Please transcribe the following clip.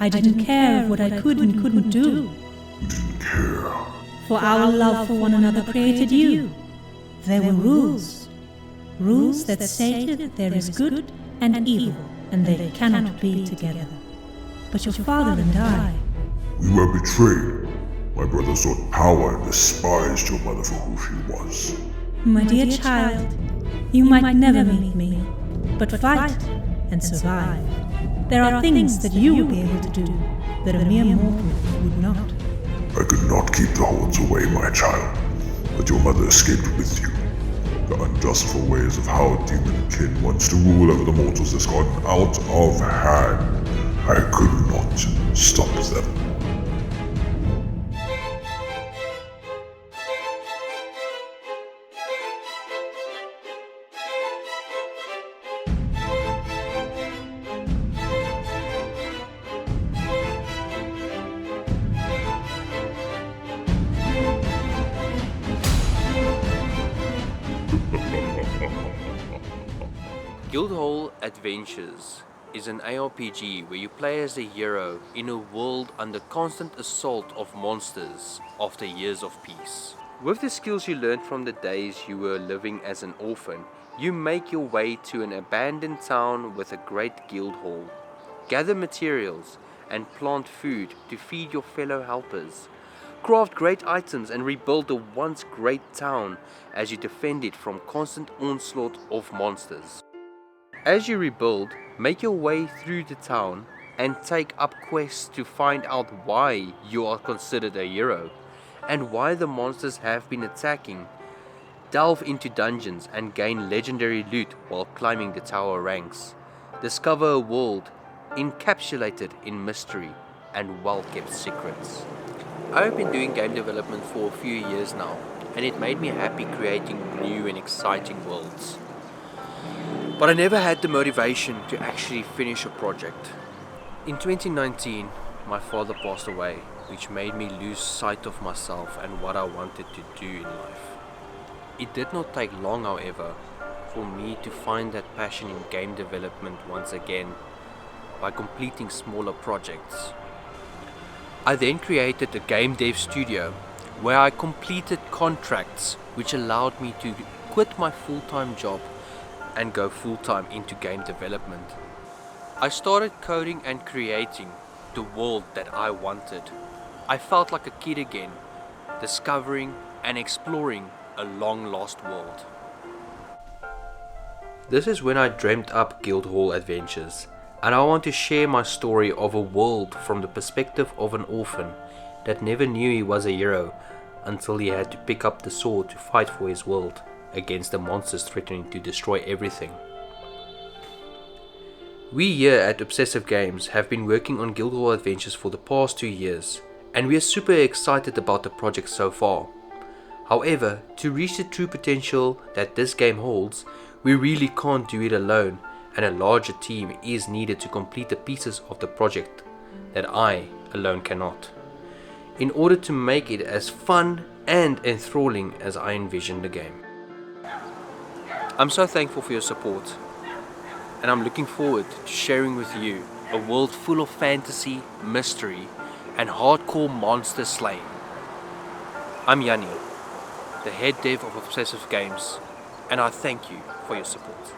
I didn't care what I could and couldn't do. You didn't care. For our love for one another created you. There were rules. Rules that stated there is good and evil, and they cannot be together. But your father and I... We were betrayed. My brother sought power and despised your mother for who she was. My dear child, you might never meet me, but fight and survive. There are things that you will be able to do that a mere mortal would not. I could not keep the hordes away, my child, but your mother escaped with you. The unjustful ways of how demon kin wants to rule over the mortals has gotten out of hand. I could not stop them. Guildhall Adventures is an ARPG where you play as a hero in a world under constant assault of monsters after years of peace. With the skills you learned from the days you were living as an orphan, you make your way to an abandoned town with a great guild hall. Gather materials and plant food to feed your fellow helpers. Craft great items and rebuild the once great town as you defend it from constant onslaught of monsters. As you rebuild, make your way through the town and take up quests to find out why you are considered a hero and why the monsters have been attacking. Delve into dungeons and gain legendary loot while climbing the tower ranks. Discover a world encapsulated in mystery and well-kept secrets. I've been doing game development for a few years now, and it made me happy creating new and exciting worlds. But I never had the motivation to actually finish a project. In 2019, my father passed away, which made me lose sight of myself and what I wanted to do in life. It did not take long, however, for me to find that passion in game development once again by completing smaller projects. I then created a game dev studio where I completed contracts which allowed me to quit my full-time job and go full-time into game development. I started coding and creating the world that I wanted. I felt like a kid again, discovering and exploring a long-lost world. This is when I dreamt up Guildhall Adventures, and I want to share my story of a world from the perspective of an orphan that never knew he was a hero until he had to pick up the sword to fight for his world against the monsters threatening to destroy everything. We here at Obsessive Games have been working on Guildhall Adventures for the past 2 years, and we are super excited about the project so far. However, to reach the true potential that this game holds, we really can't do it alone, and a larger team is needed to complete the pieces of the project that I alone cannot, in order to make it as fun and enthralling as I envision the game. I'm so thankful for your support, and I'm looking forward to sharing with you a world full of fantasy, mystery, and hardcore monster slaying. I'm Yanni, the head dev of Obsessive Games, and I thank you for your support.